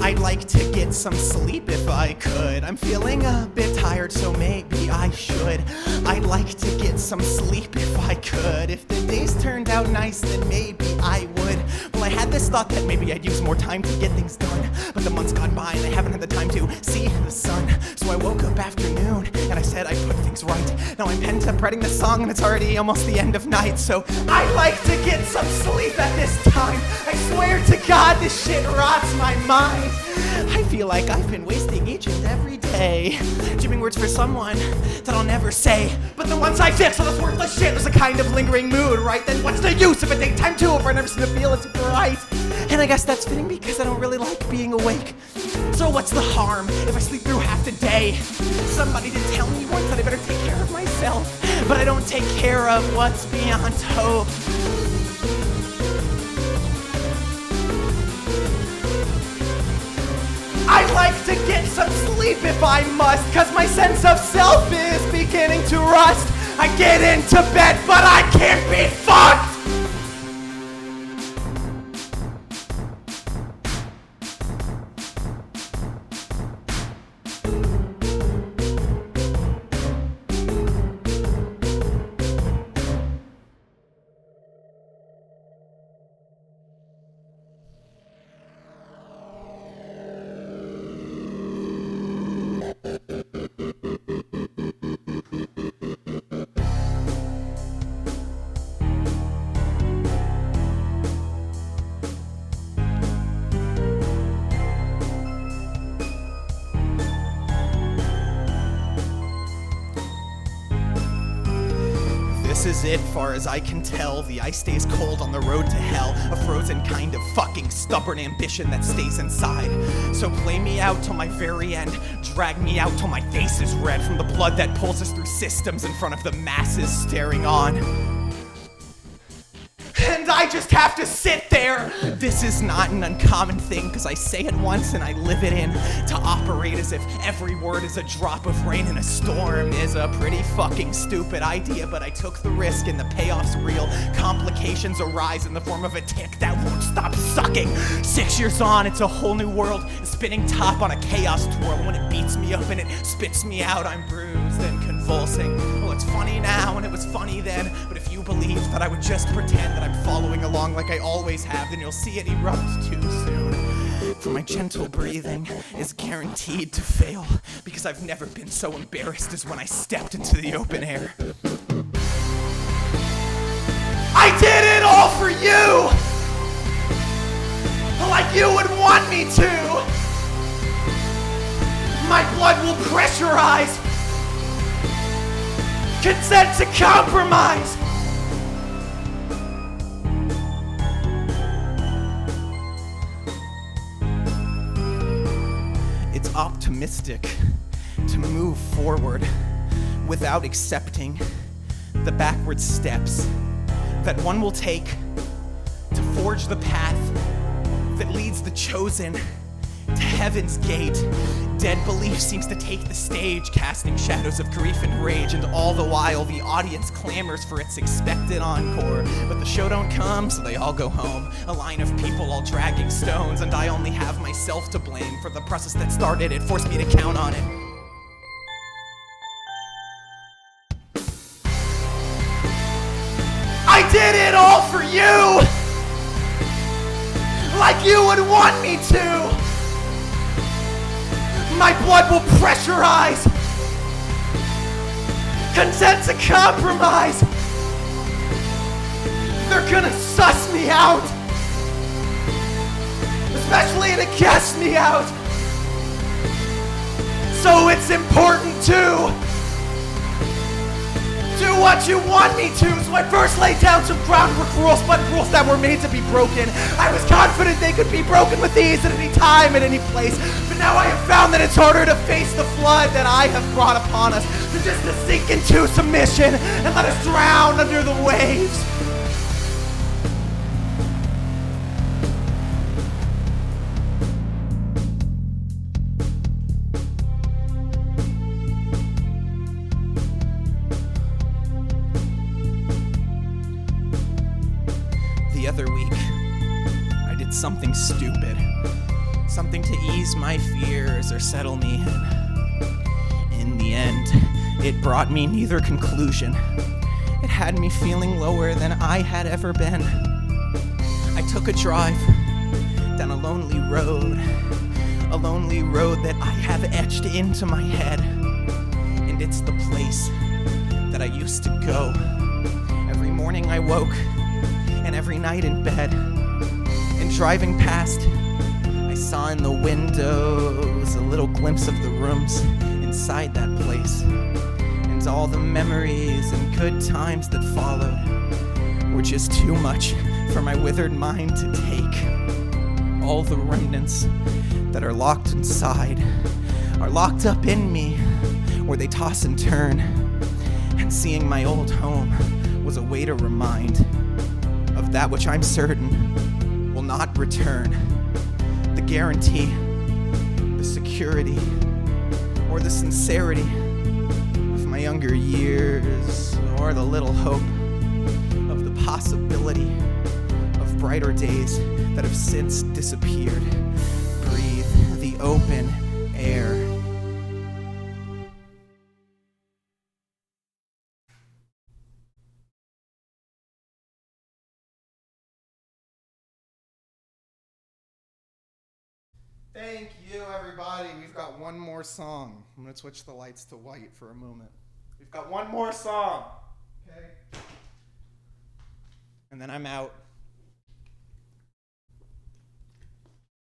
I'd like to get some sleep if I could. I'm feeling a bit tired, so maybe I should. I'd like to get some sleep if I could. If the days turned out nice, then maybe I would. Well, I had this thought that maybe I'd use more time to get things done. But the months gone by and I haven't had the time to see the sun. So I woke up afternoon and I said I'd put things right. Now I'm pent up writing the song and it's already almost the end of night. So I'd like to get some sleep at this time. I swear to God, this shit rots my mind. I feel like I've been wasting each and every day dreaming words for someone that I'll never say. But the ones I fix, all this worthless shit, there's a kind of lingering mood, right? Then what's the use of a daytime too if I never seem to feel it's bright? And I guess that's fitting because I don't really like being awake. So what's the harm if I sleep through half the day? Somebody did tell me once that I better take care of myself, but I don't take care of what's beyond hope. I'd like to get some sleep if I must, cause my sense of self is beginning to rust. I get into bed, but I can't be fucked! This is it, far as I can tell. The ice stays cold on the road to hell. A frozen kind of fucking stubborn ambition that stays inside. So play me out till my very end. Drag me out till my face is red from the blood that pulls us through systems in front of the masses staring on. And I just have to sit there. This is not an uncommon thing, cause I say it once and I live it in. To operate as if every word is a drop of rain in a storm is a pretty fucking stupid idea, but I took the risk and the payoff's real. Complications arise in the form of a tick that won't stop sucking. 6 years on, it's a whole new world, a spinning top on a chaos twirl. When it beats me up and it spits me out, I'm bruised and convulsing. Well, it's funny now and it was funny then, but if you believe that I would just pretend that I'm following along like I always have, then you'll see it erupt too soon. For my gentle breathing is guaranteed to fail, because I've never been so embarrassed as when I stepped into the open air. I did it all for you! Like you would want me to! My blood will pressurize! Consent to compromise! It's optimistic to move forward without accepting the backward steps that one will take to forge the path that leads the chosen to heaven's gate. Dead belief seems to take the stage, casting shadows of grief and rage, and all the while the audience clamors for its expected encore. But the show don't come, so they all go home. A line of people all dragging stones, and I only have myself to blame for the process that started it, forced me to count on it. I did it all for you, like you would want me to. My blood will pressurize, content to compromise. They're gonna suss me out, especially to guess me out. So it's important to do what you want me to. So I first laid down some groundwork rules, but rules that were made to be broken. I was confident they could be broken with ease at any time, at any place. But now I have found that it's harder to face the flood that I have brought upon us than just to sink into submission and let us drown under the waves. The other week, I did something stupid. Something to ease my fears or settle me in. In the end, it brought me neither conclusion. It had me feeling lower than I had ever been. I took a drive down a lonely road that I have etched into my head. And it's the place that I used to go. Every morning I woke, and every night in bed. And driving past, I saw in the windows a little glimpse of the rooms inside that place. And all the memories and good times that followed were just too much for my withered mind to take. All the remnants that are locked inside are locked up in me, where they toss and turn. And seeing my old home was a way to remind of that which I'm certain will not return. The guarantee, the security, or the sincerity of my younger years, or the little hope of the possibility of brighter days that have since disappeared. Breathe the open air. Thank you, everybody. We've got one more song. I'm going to switch the lights to white for a moment. We've got one more song. Okay? And then I'm out.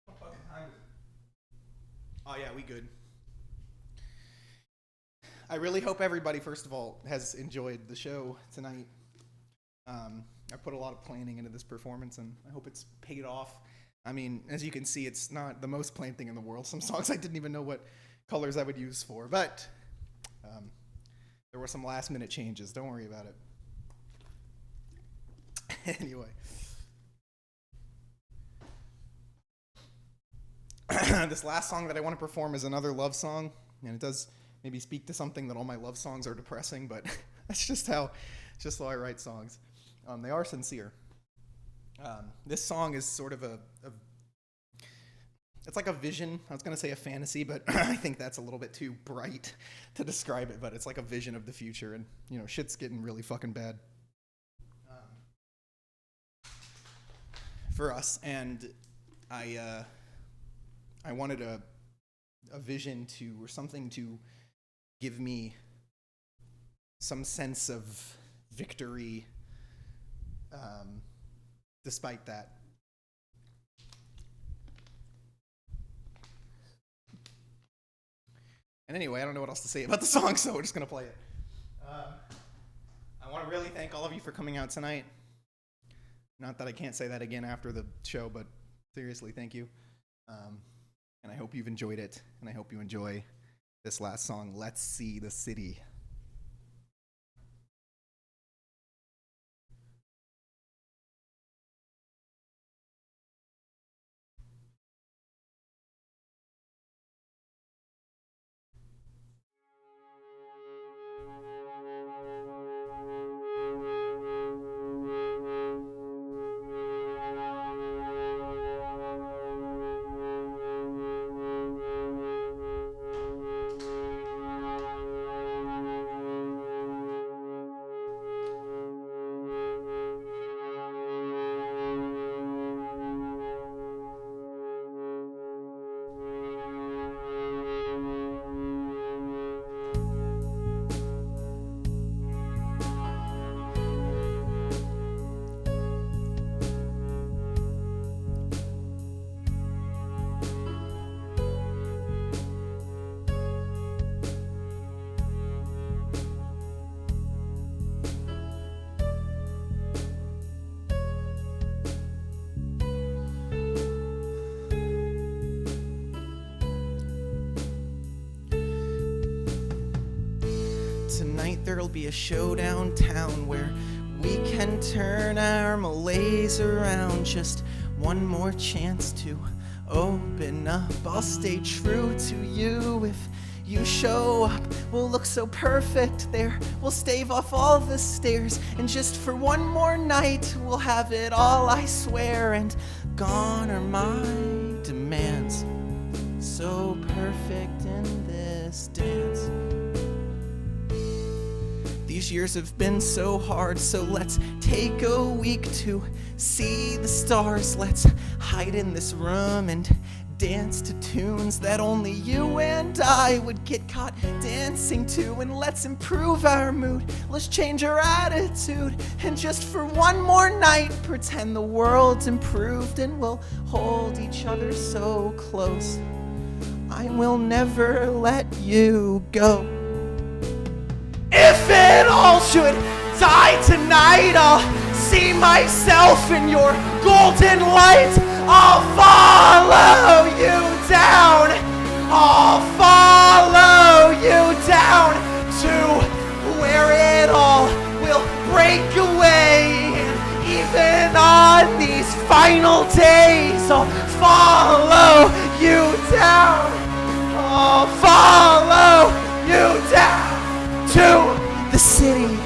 What fucking time is it? Oh, yeah, we good. I really hope everybody, first of all, has enjoyed the show tonight. I put a lot of planning into this performance, and I hope it's paid off. I mean, as you can see, it's not the most planned thing in the world. Some songs I didn't even know what colors I would use for, but there were some last-minute changes. Don't worry about it. Anyway. This last song that I want to perform is another love song, and it does maybe speak to something that all my love songs are depressing, but that's just how I write songs. They are sincere. This song is sort of it's like a vision. I was going to say a fantasy, but I think that's a little bit too bright to describe it, but it's like a vision of the future, and, you know, shit's getting really fucking bad for us, and I wanted a vision to, or something to give me some sense of victory despite that. And anyway, I don't know what else to say about the song, so we're just going to play it. I want to really thank all of you for coming out tonight. Not that I can't say that again after the show, but seriously, thank you. And I hope you've enjoyed it, and I hope you enjoy this last song, Let's See the City. Tonight there'll be a show downtown where we can turn our malaise around. Just one more chance to open up. I'll stay true to you if you show up. We'll look so perfect there. We'll stave off all the stares. And just for one more night, we'll have it all, I swear. And gone are my demands. So perfect in this dance. These years have been so hard, so let's take a week to see the stars. Let's hide in this room and dance to tunes that only you and I would get caught dancing to. And let's improve our mood, let's change our attitude, and just for one more night pretend the world's improved. And we'll hold each other so close, I will never let you go. If it all should die tonight, I'll see myself in your golden light. I'll follow you down. I'll follow you down to where it all will break away. And even on these final days, I'll follow you down. I'll follow you down to the city.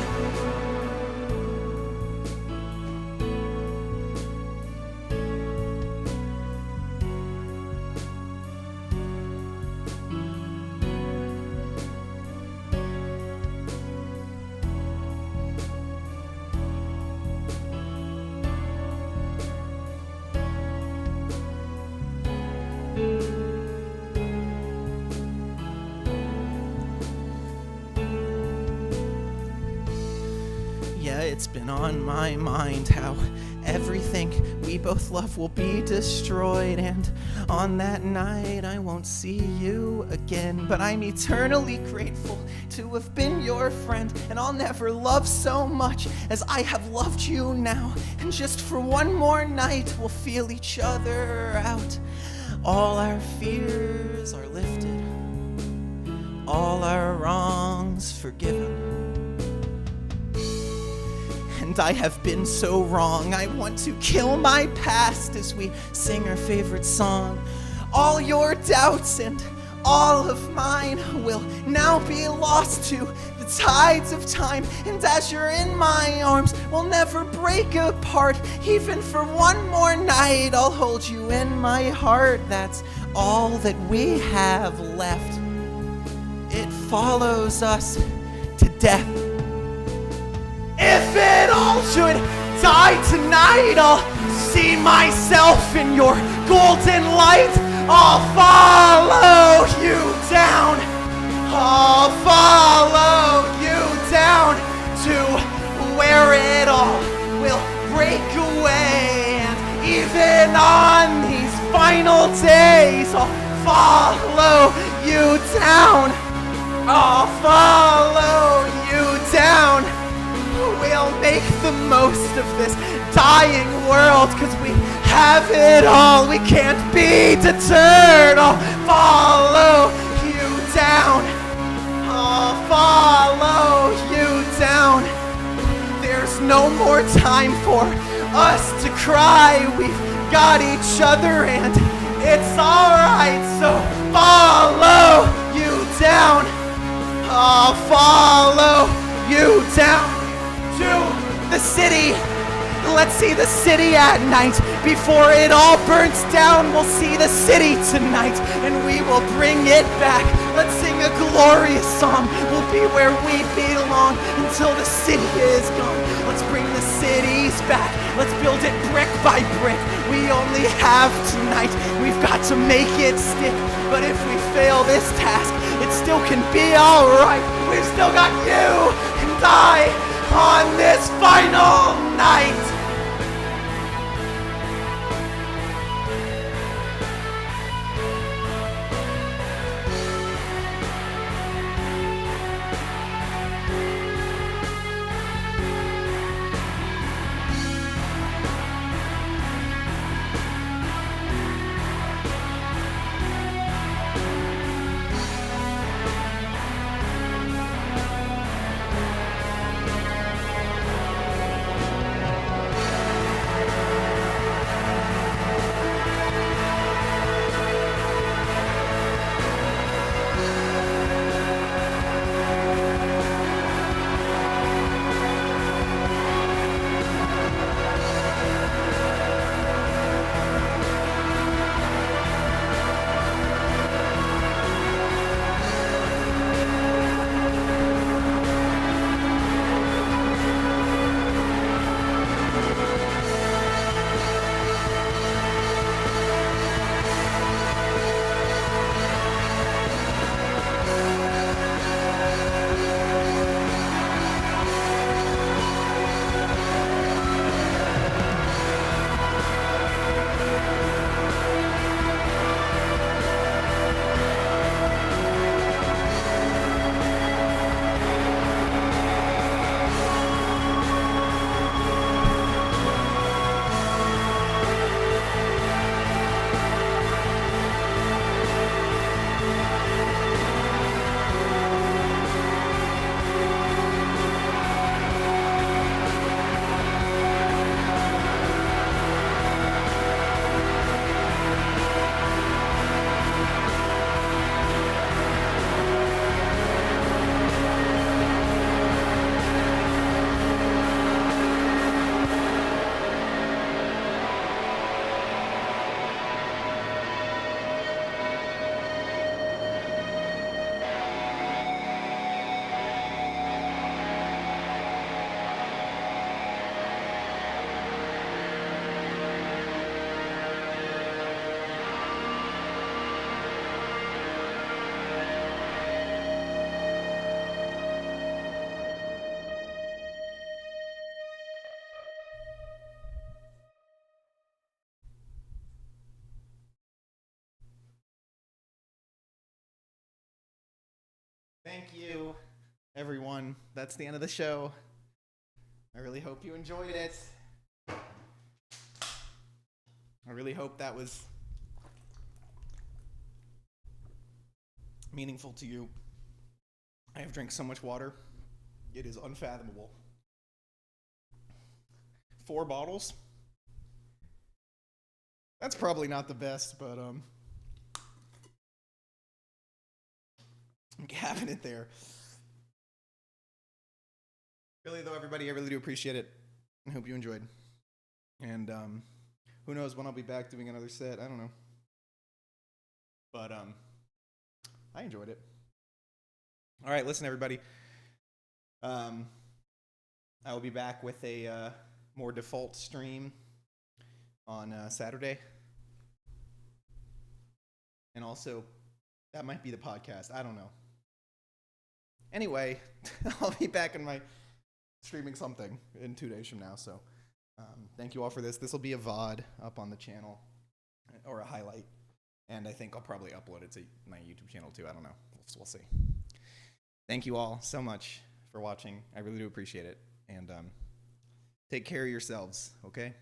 Yeah, it's been on my mind how everything we both love will be destroyed. And on that night I won't see you again. But I'm eternally grateful to have been your friend. And I'll never love so much as I have loved you now. And just for one more night we'll feel each other out. All our fears are lifted, all our wrongs forgiven. And I have been so wrong. I want to kill my past as we sing our favorite song. All your doubts and all of mine will now be lost to the tides of time. And as you're in my arms, we'll never break apart. Even for one more night, I'll hold you in my heart. That's all that we have left. It follows us to death. If it all should die tonight, I'll see myself in your golden light. I'll follow you down. I'll follow you down to where it all will break away. And even on these final days, I'll follow you down. I'll follow you down. We'll make the most of this dying world, 'cause we have it all. We can't be deterred. I'll follow you down. I'll follow you down. There's no more time for us to cry. We've got each other and it's alright. So follow you down. I'll follow you down to the city. Let's see the city at night. Before it all burns down, we'll see the city tonight, and we will bring it back. Let's sing a glorious song. We'll be where we belong until the city is gone. Let's bring the cities back. Let's build it brick by brick. We only have tonight. We've got to make it stick. But if we fail this task, it still can be alright. We've still got you and I on this final night. you, everyone. That's the end of the show. I really hope you enjoyed it. I really hope that was meaningful to you. I have drank so much water. It is unfathomable. 4 bottles? That's probably not the best, but I'm having it there. Really though, everybody, I really do appreciate it. I hope you enjoyed. And who knows when I'll be back doing another set. I don't know. But I enjoyed it. All right, listen, everybody. I will be back with a more default stream on Saturday. And also, that might be the podcast. I don't know. Anyway, I'll be back in my streaming something in 2 days from now. So thank you all for this. This will be a VOD up on the channel, or a highlight. And I think I'll probably upload it to my YouTube channel too. I don't know. We'll see. Thank you all so much for watching. I really do appreciate it. And take care of yourselves, okay?